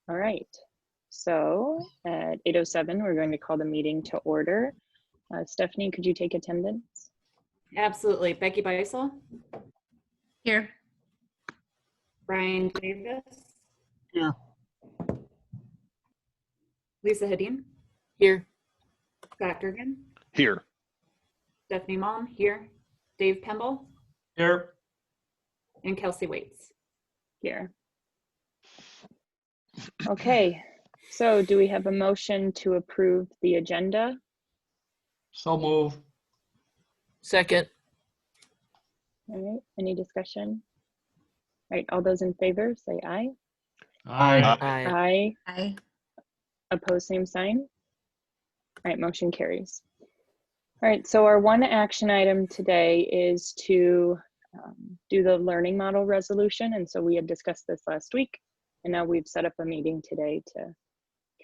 All right. So at 8:07, we're going to call the meeting to order. Stephanie, could you take attendance? Absolutely. Becky Beisel, Here. Brian Davis, Here. Lisa Hedin, Here. Scott Durgan, Here. Stephanie Malm here, Dave Pemble, Here. and Kelsey Waits. Here. Okay, so do we have a motion to approve the agenda? So move. Second. All right, any discussion? All right, all those in favor, say aye. Aye. Aye. Aye. Opposed, same sign. All right, motion carries. All right, so our one action item today is to do the learning model resolution. And so we had discussed this last week, and now we've set up a meeting today to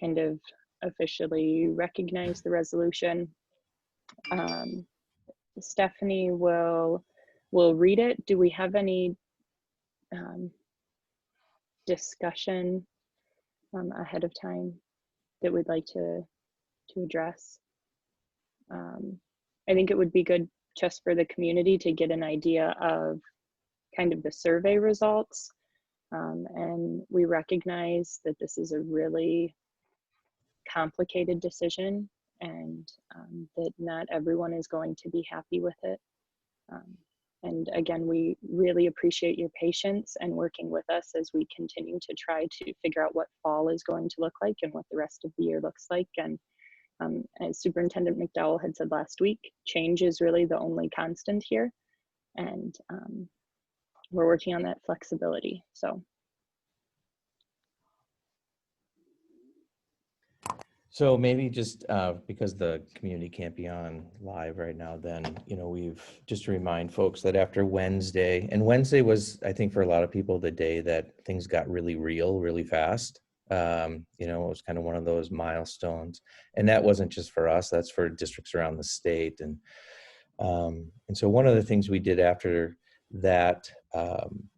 kind of officially recognize the resolution. Stephanie will read it. Do we have any discussion ahead of time that we'd like to address? I think it would be good just for the community to get an idea of kind of the survey results. And we recognize that this is a really complicated decision, and that not everyone is going to be happy with it. And again, we really appreciate your patience and working with us as we continue to try to figure out what fall is going to look like and what the rest of the year looks like. And as Superintendent McDowell had said last week, change is really the only constant here. And we're working on that flexibility, so. So maybe just because the community can't be on live right now, then, we've just to remind folks that after Wednesday, and Wednesday was, I think for a lot of people, the day that things got really real, really fast. It was kind of one of those milestones, and that wasn't just for us, that's for districts around the state. And so one of the things we did after that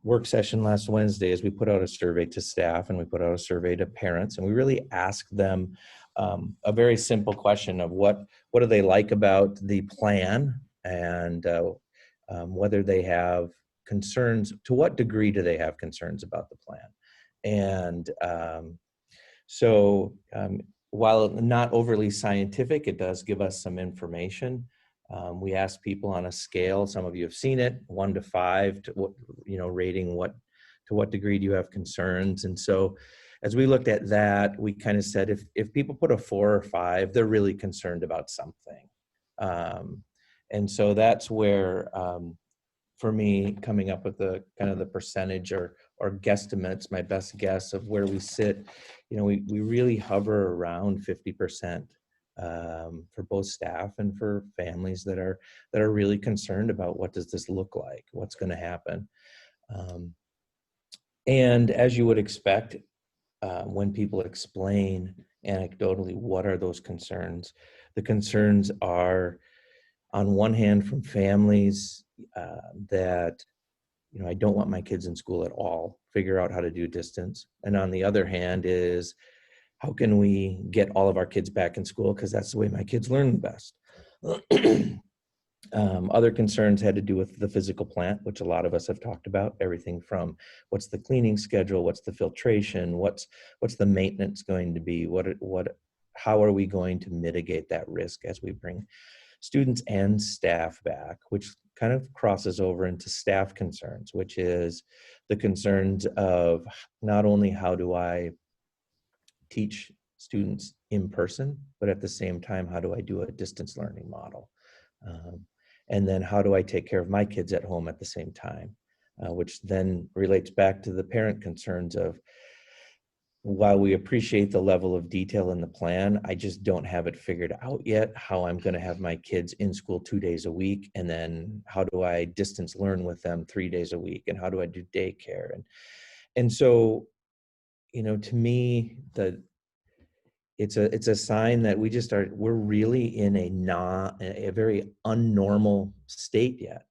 work session last Wednesday is we put out a survey to staff, and we put out a survey to parents, and we really asked them a very simple question of what do they like about the plan, and whether they have concerns, to what degree do they have concerns about the plan. And so while not overly scientific, it does give us some information. We asked people on a scale, some of you have seen it, 1 to 5, to what, rating to what degree do you have concerns. And so as we looked at that, we kind of said, if people put a 4 or 5, they're really concerned about something. And so that's where, for me, coming up with the kind of the percentage or guesstimates, my best guess of where we sit, we really hover around 50%. For both staff and for families that are really concerned about what does this look like, what's going to happen. And as you would expect, when people explain anecdotally what are those concerns, the concerns are, on one hand, from families that, I don't want my kids in school at all, figure out how to do distance. And on the other hand is, how can we get all of our kids back in school? Because that's the way my kids learn the best. Other concerns had to do with the physical plant, which a lot of us have talked about. Everything from what's the cleaning schedule, what's the filtration, what's the maintenance going to be, how are we going to mitigate that risk as we bring students and staff back, which kind of crosses over into staff concerns, which is the concerns of not only how do I teach students in person, but at the same time, how do I do a distance learning model? And then how do I take care of my kids at home at the same time? Which then relates back to the parent concerns of, while we appreciate the level of detail in the plan, I just don't have it figured out yet how I'm going to have my kids in school 2 days a week. And then how do I distance learn with them 3 days a week? And how do I do daycare? And so, to me, it's a sign that we're really in a very unnormal state yet.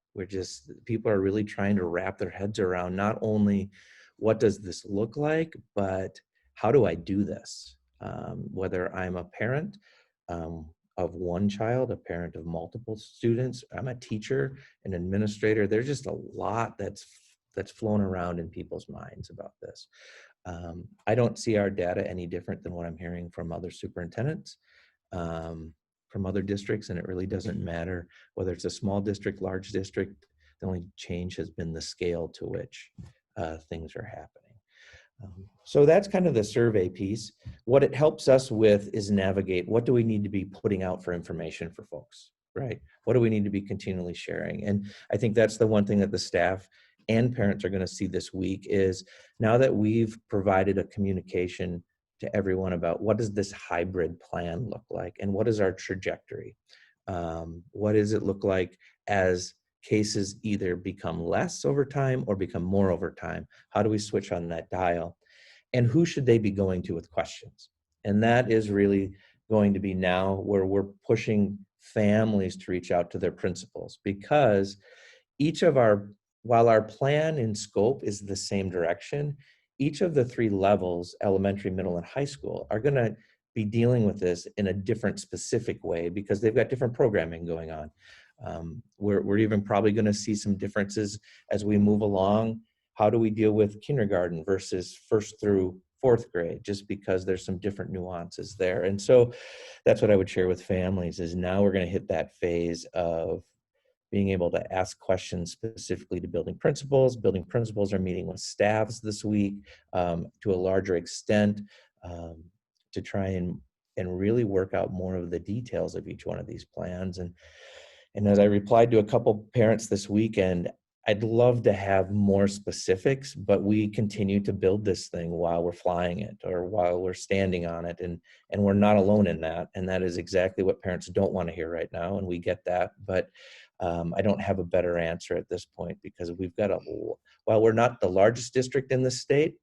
People are really trying to wrap their heads around not only what does this look like, but how do I do this? Whether I'm a parent of one child, a parent of multiple students, I'm a teacher, an administrator. There's just a lot that's flown around in people's minds about this. I don't see our data any different than what I'm hearing from other superintendents, from other districts, and it really doesn't matter whether it's a small district, large district. The only change has been the scale to which things are happening. So that's kind of the survey piece. What it helps us with is navigate, what do we need to be putting out for information for folks, right? What do we need to be continually sharing? And I think that's the one thing that the staff and parents are going to see this week is now that we've provided a communication to everyone about what does this hybrid plan look like and what is our trajectory? What does it look like as cases either become less over time or become more over time? How do we switch on that dial? And who should they be going to with questions? And that is really going to be now where we're pushing families to reach out to their principals, because each of while our plan in scope is the same direction, each of the 3 levels, elementary, middle, and high school, are going to be dealing with this in a different specific way because they've got different programming going on. We're even probably going to see some differences as we move along. How do we deal with kindergarten versus 1st through 4th grade, just because there's some different nuances there. And so that's what I would share with families is now we're going to hit that phase of being able to ask questions specifically to building principals. Building principals are meeting with staffs this week to a larger extent to try and really work out more of the details of each one of these plans. And as I replied to a couple parents this weekend, I'd love to have more specifics, but we continue to build this thing while we're flying it or while we're standing on it. And we're not alone in that. And that is exactly what parents don't want to hear right now. And we get that. But I don't have a better answer at this point because we've got while we're not the largest district in the state,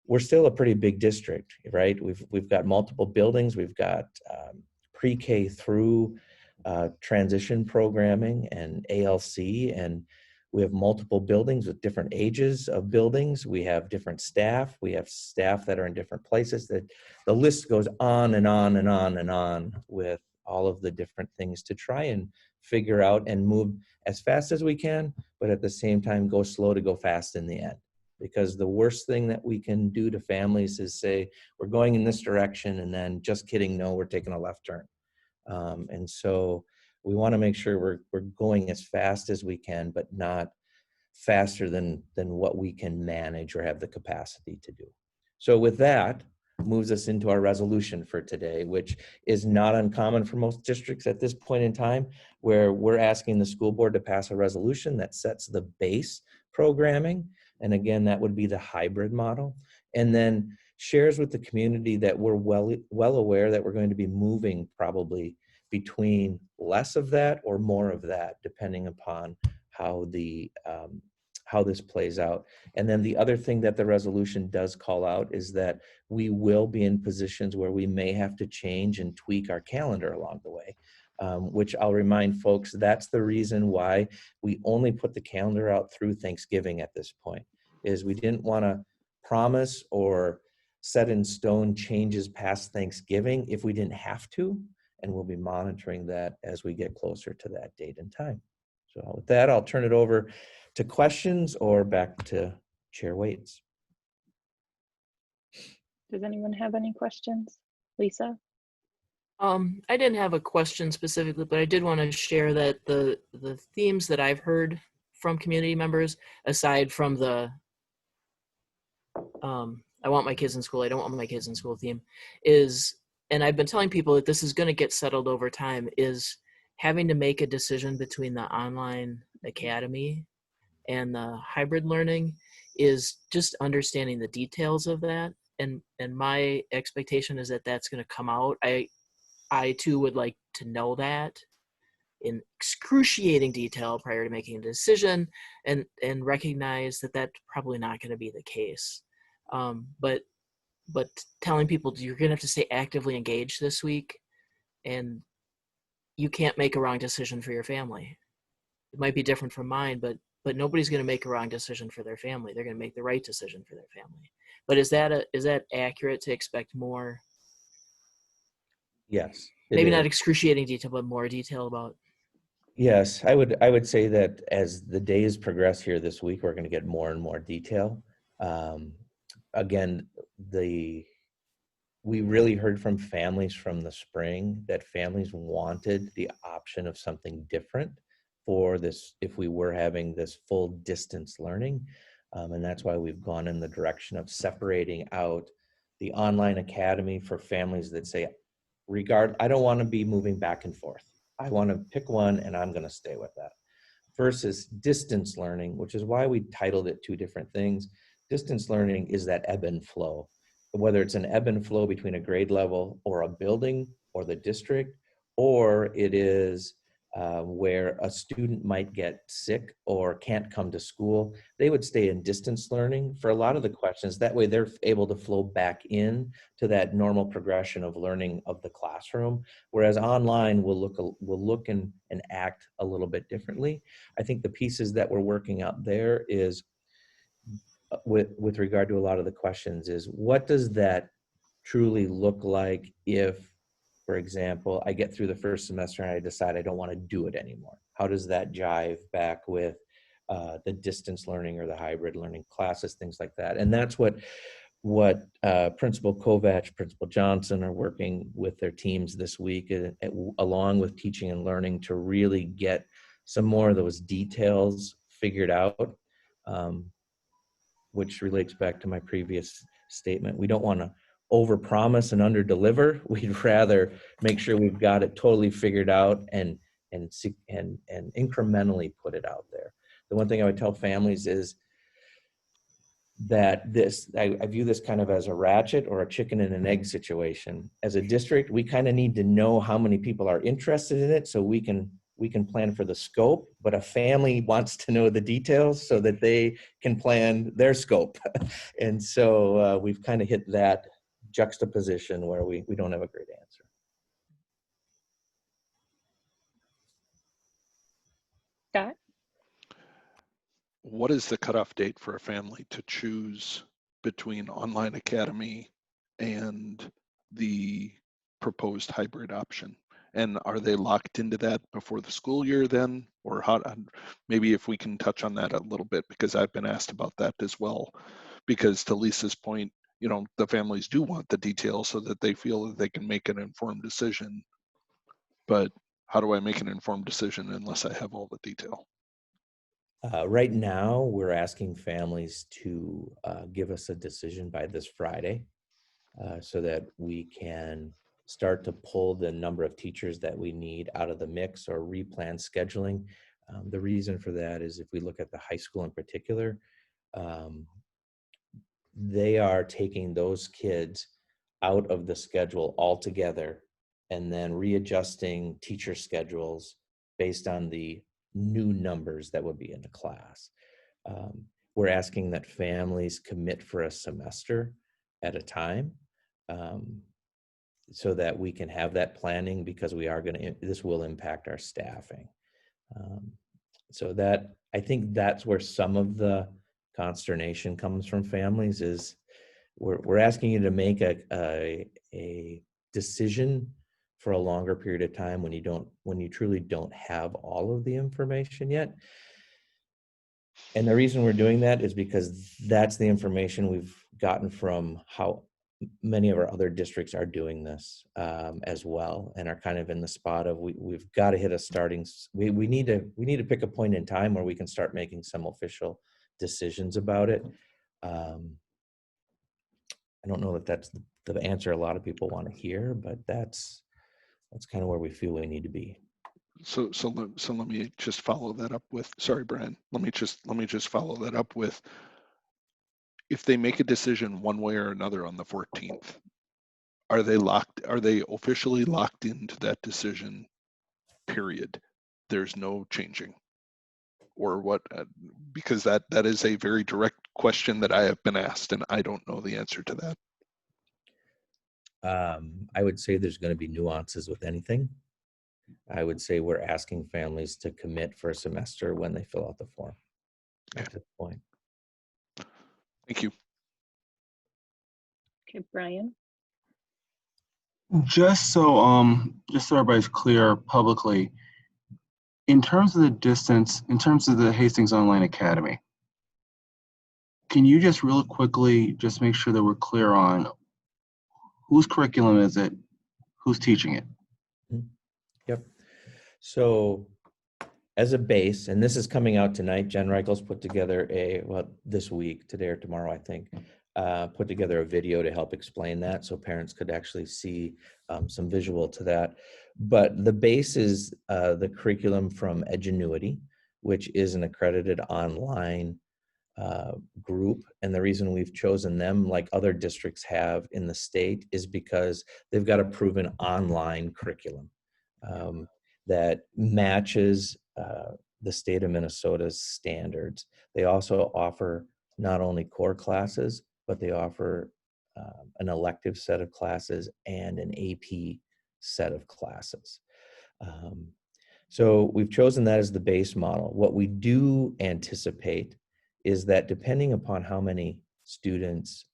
we're still a pretty big district, right? We've got multiple buildings. We've got pre-K through transition programming and ALC, and we have multiple buildings with different ages of buildings. We have different staff. We have staff that are in different places. That the list goes on and on and on and on with all of the different things to try and figure out and move as fast as we can, but at the same time go slow to go fast in the end. Because the worst thing that we can do to families is say, we're going in this direction and then just kidding, no, we're taking a left turn. And so we want to make sure we're going as fast as we can, but not faster than what we can manage or have the capacity to do. So with that, moves us into our resolution for today, which is not uncommon for most districts at this point in time, where we're asking the school board to pass a resolution that sets the base programming. And again, that would be the hybrid model. And then shares with the community that we're well aware that we're going to be moving probably between less of that or more of that, depending upon how this plays out. And then the other thing that the resolution does call out is that we will be in positions where we may have to change and tweak our calendar along the way, which I'll remind folks, that's the reason why we only put the calendar out through Thanksgiving at this point, is we didn't want to promise or set in stone changes past Thanksgiving if we didn't have to, and we'll be monitoring that as we get closer to that date and time. So with that, I'll turn it over to questions or back to Chair Waits. Does anyone have any questions? Lisa? I didn't have a question specifically, but I did want to share that the themes that I've heard from community members, aside from the I want my kids in school, I don't want my kids in school theme, is, and I've been telling people that this is going to get settled over time, is having to make a decision between the online academy and the hybrid learning, is just understanding the details of that. And my expectation is that that's going to come out. I too would like to know that in excruciating detail prior to making a decision, and recognize that that's probably not going to be the case. But telling people you're going to have to stay actively engaged this week, and you can't make a wrong decision for your family. It might be different from mine, but but nobody's going to make a wrong decision for their family. They're going to make the right decision for their family. But is that accurate to expect more? Yes, it Maybe is. not excruciating detail, but more detail about. Yes, I would say that as the days progress here this week, we're going to get more and more detail. Um, Again, we really heard from families from the spring that families wanted the option of something different for this if we were having this full distance learning. And that's why we've gone in the direction of separating out the online academy for families that say, I don't want to be moving back and forth. I want to pick one and I'm going to stay with that. Versus distance learning, which is why we titled it two different things. Distance learning is that ebb and flow, whether it's an ebb and flow between a grade level or a building or the district, or it is where a student might get sick or can't come to school. They would stay in distance learning for a lot of the questions. That way they're able to flow back in to that normal progression of learning of the classroom, whereas online will look and act a little bit differently. I think the pieces that we're working out there is with regard to a lot of the questions is, what does that truly look like if, for example, I get through the first semester and I decide I don't want to do it anymore? How does that jive back with the distance learning or the hybrid learning classes, things like that? And that's what Principal Kovac, Principal Johnson are working with their teams this week, along with teaching and learning, to really get some more of those details figured out, which relates back to my previous statement. We don't want to overpromise and underdeliver. We'd rather make sure we've got it totally figured out and incrementally put it out there. The one thing I would tell families is that I view this kind of as a ratchet or a chicken and an egg situation. As a district, we kind of need to know how many people are interested in it so we can plan for the scope, but a family wants to know the details so that they can plan their scope. And so we've kind of hit that juxtaposition where we don't have a great answer. Scott? What is the cutoff date for a family to choose between online academy and the proposed hybrid option? And are they locked into that before the school year then? Or how, maybe if we can touch on that a little bit, because I've been asked about that as well. Because to Lisa's point, you know, the families do want the details so that they feel that they can make an informed decision. But how do I make an informed decision unless I have all the detail? Right now, we're asking families to give us a decision by this Friday so that we can start to pull the number of teachers that we need out of the mix or replan scheduling. The reason for that is if we look at the high school in particular, they are taking those kids out of the schedule altogether and then readjusting teacher schedules based on the new numbers that would be in the class. We're asking that families commit for a semester at a time so that we can have that planning, because this will impact our staffing. So that, I think that's where some of the consternation comes from families is we're asking you to make a decision for a longer period of time when you truly don't have all of the information yet. And the reason we're doing that is because that's the information we've gotten from how many of our other districts are doing this as well, and are kind of in the spot of we've got to hit a starting. We need to pick a point in time where we can start making some official decisions about it. I don't know if that's the answer a lot of people want to hear, but that's kind of where we feel we need to be. So let me just follow that up with, sorry, Brian, let me just follow that up with, if they make a decision one way or another on the 14th, are they officially locked into that decision, period? There's no changing? Or what? Because that is a very direct question that I have been asked, and I don't know the answer to that. I would say there's going to be nuances with anything. I would say we're asking families to commit for a semester when they fill out the form. Yeah. at this point. Thank you. Okay, Brian. Just so everybody's clear publicly, in terms of the distance, in terms of the Hastings Online Academy, can you just real quickly just make sure that we're clear on whose curriculum is it, who's teaching it? Yep. So as a base, and this is coming out tonight, Jen Reichel's put together this week, today or tomorrow, I think, put together a video to help explain that so parents could actually see some visual to that. But the base is the curriculum from Edgenuity, which is an accredited online group. And the reason we've chosen them, like other districts have in the state, is because they've got a proven online curriculum that matches the state of Minnesota's standards. They also offer not only core classes, but they offer an elective set of classes and an AP set of classes. So we've chosen that as the base model. What we do anticipate is that depending upon how many students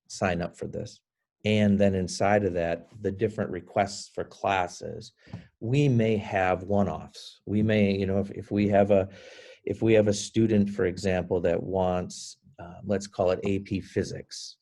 sign up for this, and then inside of that, the different requests for classes, we may have one-offs. We may, if we have a student, for example, that wants, let's call it AP Physics,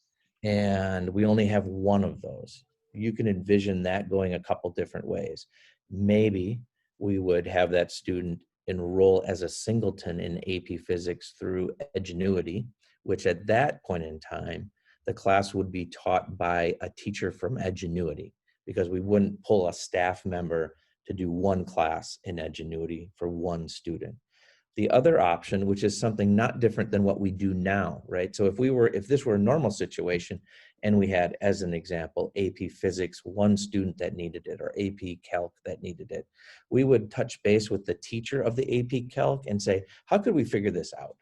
and we only have one of those, you can envision that going a couple different ways. Maybe we would have that student enroll as a singleton in AP Physics through Edgenuity, which at that point in time, the class would be taught by a teacher from Edgenuity, because we wouldn't pull a staff member to do one class in Edgenuity for one student. The other option, which is something not different than what we do now, right? So if this were a normal situation and we had, as an example, AP Physics, one student that needed it, or AP Calc that needed it, we would touch base with the teacher of the AP Calc and say, how could we figure this out?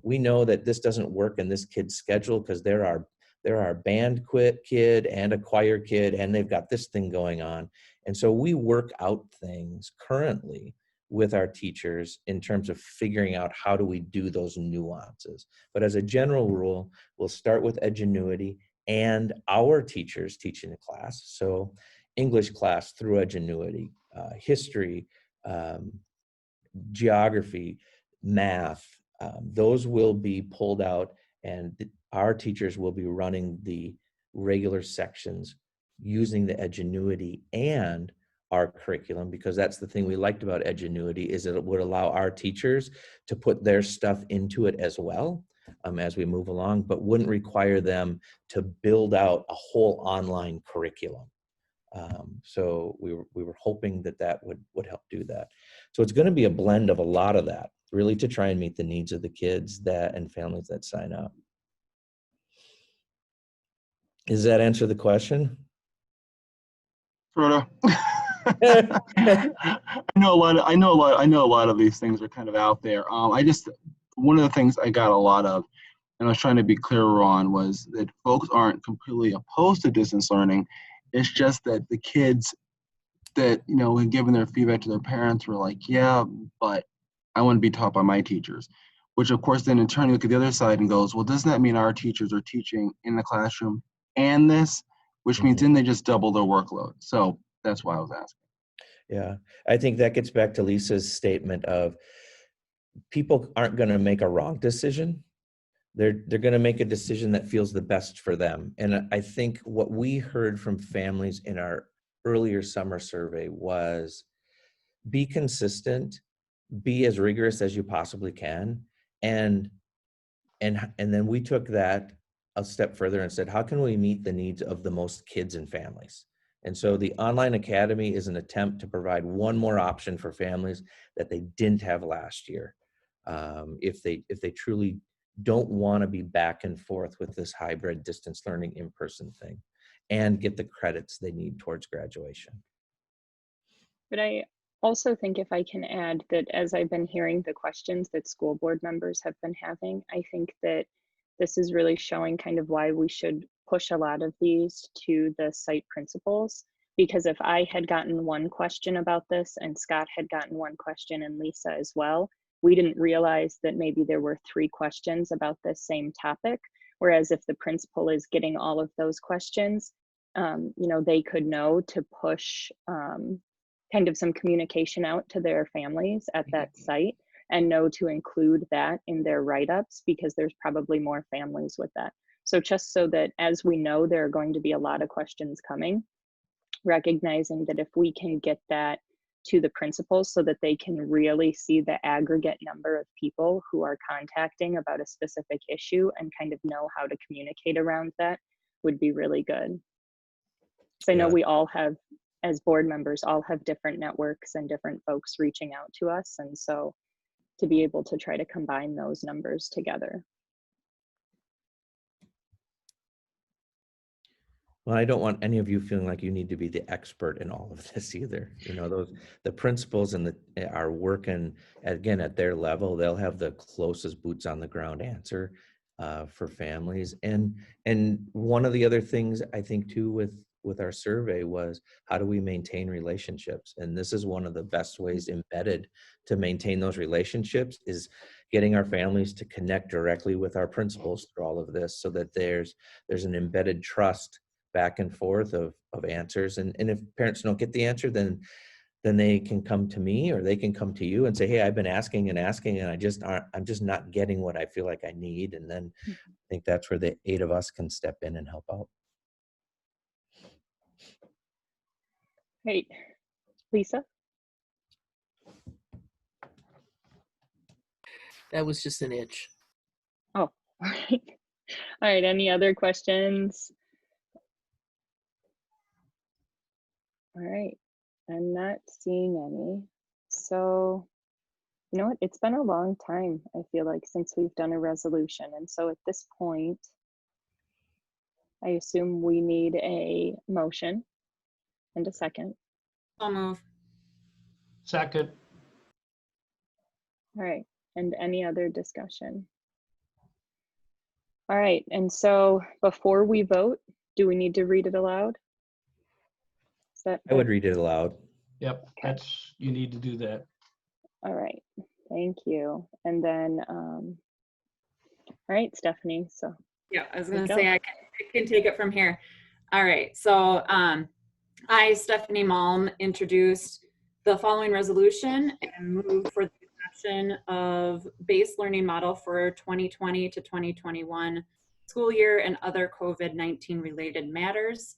We know that this doesn't work in this kid's schedule because they're our band kid and a choir kid, and they've got this thing going on. And so we work out things currently with our teachers in terms of figuring out how do we do those nuances. But as a general rule, we'll start with Edgenuity and our teachers teaching the class. So English class through Edgenuity, history, geography, math, those will be pulled out, and our teachers will be running the regular sections using the Edgenuity and our curriculum, because that's the thing we liked about Edgenuity, is that it would allow our teachers to put their stuff into it as well as we move along, but wouldn't require them to build out a whole online curriculum. So we were hoping that would help do that. So it's going to be a blend of a lot of that, really, to try and meet the needs of the kids and families that sign up. Does that answer the question? Sort of. I know a lot of these things are kind of out there. One of the things I got a lot of, and I was trying to be clearer on, was that folks aren't completely opposed to distance learning. It's just that the kids that, when giving their feedback to their parents, were like, yeah, but I want to be taught by my teachers. Which, of course, then in turn, you look at the other side and goes, well, doesn't that mean our teachers are teaching in the classroom and this? Which means then they just double their workload. So that's why I was asking. Yeah, I think that gets back to Lisa's statement of people aren't going to make a wrong decision. They're going to make a decision that feels the best for them. And I think what we heard from families in our earlier summer survey was, be consistent, be as rigorous as you possibly can. And then we took that a step further and said, how can we meet the needs of the most kids and families? And so the Online Academy is an attempt to provide one more option for families that they didn't have last year. If they truly don't want to be back and forth with this hybrid distance learning in-person thing, and get the credits they need towards graduation. But I also think, if I can add, that as I've been hearing the questions that school board members have been having, I think that this is really showing kind of why we should push a lot of these to the site principals. Because if I had gotten one question about this and Scott had gotten one question and Lisa as well, we didn't realize that maybe there were 3 questions about the same topic. Whereas if the principal is getting all of those questions, you know, they could know to push kind of some communication out to their families at that site and know to include that in their write-ups, because there's probably more families with that. So just so that, as we know, there are going to be a lot of questions coming, recognizing that if we can get that to the principals so that they can really see the aggregate number of people who are contacting about a specific issue and kind of know how to communicate around that, would be really good. So I know Yeah. we all have, as board members, all have different networks and different folks reaching out to us. And so to be able to try to combine those numbers together. Well, I don't want any of you feeling like you need to be the expert in all of this either. You know, the principals and are working again at their level. They'll have the closest boots on the ground answer for families. And one of the other things I think too with our survey was, how do we maintain relationships? And this is one of the best ways embedded to maintain those relationships, is getting our families to connect directly with our principals through all of this, so that there's an embedded trust back and forth of answers. And if parents don't get the answer, then they can come to me, or they can come to you and say, hey, I've been asking and asking, and I'm just not getting what I feel like I need. And then I think that's where the 8 of us can step in and help out. Great. Lisa? That was just an itch. Oh, all right. All right, any other questions? All right, I'm not seeing any. So, you know what, it's been a long time, I feel like, since we've done a resolution. And so at this point, I assume we need a motion and a second. So move. Second. All right, and any other discussion? All right, and so before we vote, do we need to read it aloud? Is that I would read it aloud. Yep, you need to do that. all right? Thank you. And then, all right, Stephanie. So Yeah, I was There going you to say go. I can take it from here. All right. So I, Stephanie Malm, introduced the following resolution and moved for the adoption of base learning model for 2020 to 2021 school year and other COVID-19 related matters.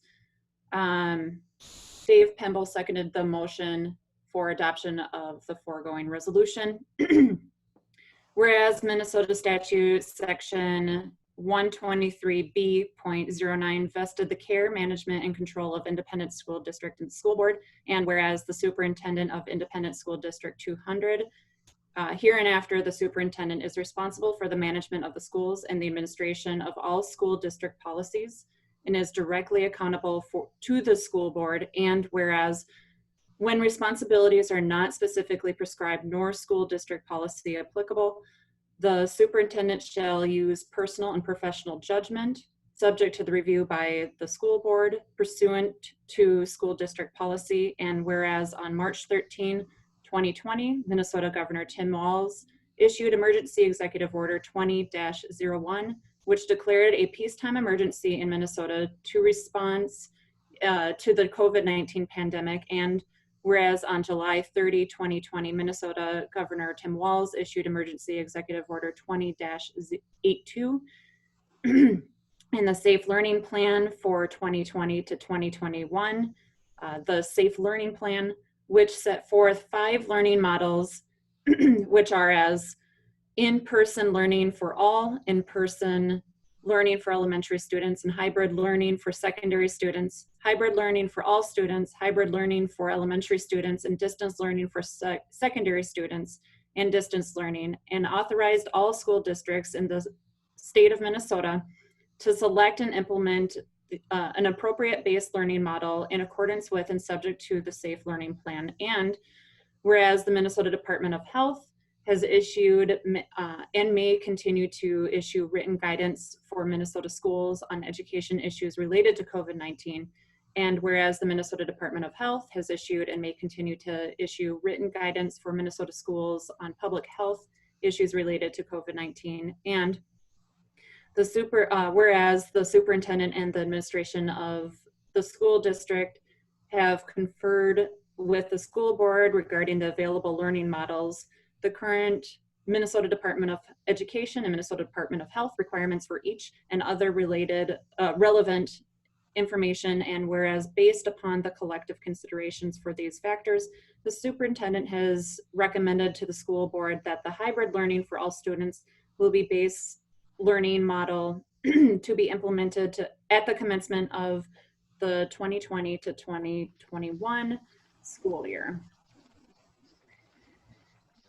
Dave Pemble seconded the motion for adoption of the foregoing resolution. Whereas Minnesota statute section 123B.09 vested the care, management, and control of independent school district and school board, and whereas the superintendent of independent school district 200, hereinafter the superintendent is responsible for the management of the schools and the administration of all school district policies, and is directly accountable to the school board, and whereas when responsibilities are not specifically prescribed nor school district policy applicable, the superintendent shall use personal and professional judgment, subject to the review by the school board pursuant to school district policy. And whereas on March 13, 2020, Minnesota Governor Tim Walz issued Emergency Executive Order 20-01, which declared a peacetime emergency in Minnesota to response to the COVID-19 pandemic. And whereas on July 30, 2020, Minnesota Governor Tim Walz issued Emergency Executive Order 20-82 in the Safe Learning Plan for 2020 to 2021. The Safe Learning Plan, which set forth 5 learning models, which are as in-person learning for all, in-person learning for elementary students, and hybrid learning for secondary students, hybrid learning for all students, hybrid learning for elementary students, and distance learning for secondary students, and distance learning, and authorized all school districts in the state of Minnesota to select and implement an appropriate base learning model in accordance with and subject to the Safe Learning Plan. And whereas the Minnesota Department of Health has issued and may continue to issue written guidance for Minnesota schools on education issues related to COVID-19. And whereas the Minnesota Department of Health has issued and may continue to issue written guidance for Minnesota schools on public health issues related to COVID-19, and whereas the superintendent and the administration of the school district have conferred with the school board regarding the available learning models, the current Minnesota Department of Education and Minnesota Department of Health requirements for each and other related relevant information, and whereas based upon the collective considerations for these factors, the superintendent has recommended to the school board that the hybrid learning for all students will be base learning model to be implemented at the commencement of the 2020 to 2021 school year.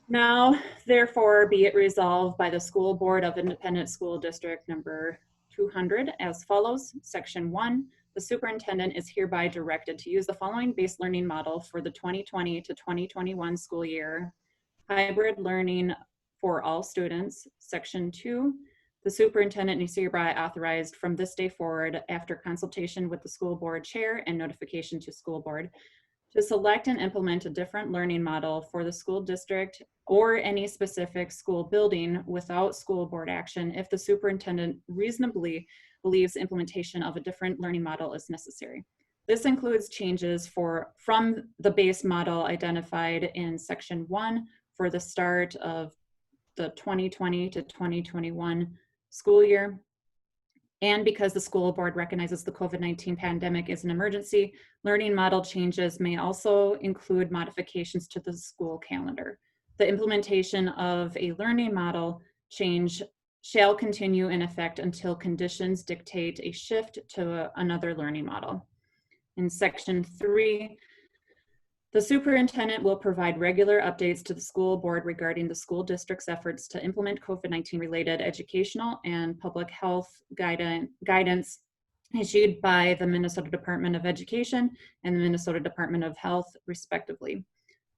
Now, therefore, be it resolved by the School Board of Independent School District number 200 as follows. Section 1, the superintendent is hereby directed to use the following base learning model for the 2020 to 2021 school year. Hybrid learning for all students. Section 2, the superintendent is hereby authorized from this day forward, after consultation with the school board chair and notification to school board, to select and implement a different learning model for the school district or any specific school building without school board action if the superintendent reasonably believes implementation of a different learning model is necessary. This includes changes from the base model identified in section 1 for the start of the 2020 to 2021 school year. And because the school board recognizes the COVID-19 pandemic is an emergency, learning model changes may also include modifications to the school calendar. The implementation of a learning model change shall continue in effect until conditions dictate a shift to another learning model. In section 3, the superintendent will provide regular updates to the school board regarding the school district's efforts to implement COVID-19 related educational and public health guidance issued by the Minnesota Department of Education and the Minnesota Department of Health, respectively.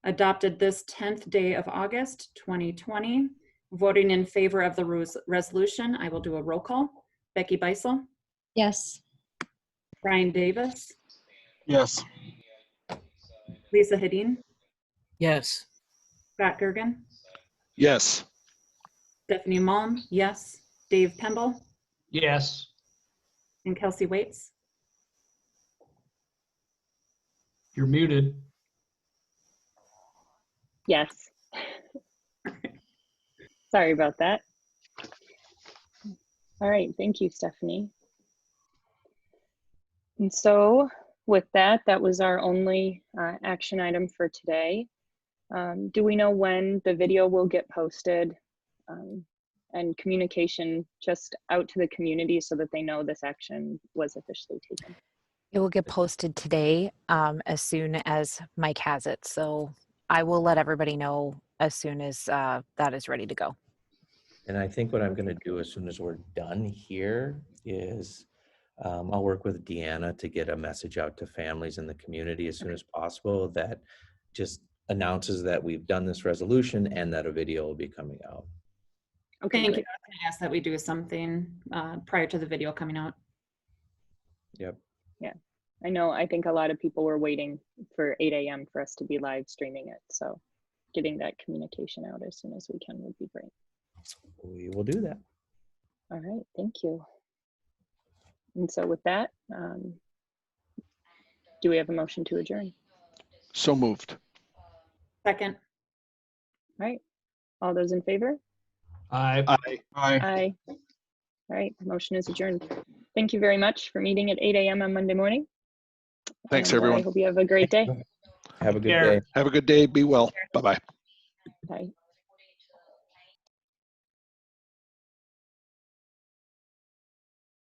Adopted this 10th day of August, 2020. Voting in favor of the resolution, I will do a roll call. Becky Beisel? Yes. Brian Davis? Yes. Lisa Hedin? Yes. Scott Gergen? Yes. Stephanie Malm, yes. Dave Pemble? Yes. And Kelsey Waits? You're muted. Yes. Sorry about that. All right, thank you, Stephanie. And so with that, that was our only action item for today. Do we know when the video will get posted and communication just out to the community so that they know this action was officially taken? It will get posted today as soon as Mike has it. So I will let everybody know as soon as that is ready to go. And I think what I'm going to do as soon as we're done here is I'll work with Deanna to get a message out to families in the community as soon as possible that just announces that we've done this resolution and that a video will be coming out. Okay, thank you. great. I was gonna ask that we do something prior to the video coming out. Yep. Yeah, I think a lot of people were waiting for 8 a.m. for us to be live streaming it. So getting that communication out as soon as we can would be great. We will do that. All right, thank you. And so with that, do we have a motion to adjourn? So moved. Second. All right, all those in favor? Aye. Aye. Aye. All right, the motion is adjourned. Thank you very much for meeting at 8 a.m. on Monday morning. Thanks, And, everyone. I hope you have a great day. Have a good Care. day. Have a good day. Be well. Bye-bye. Bye.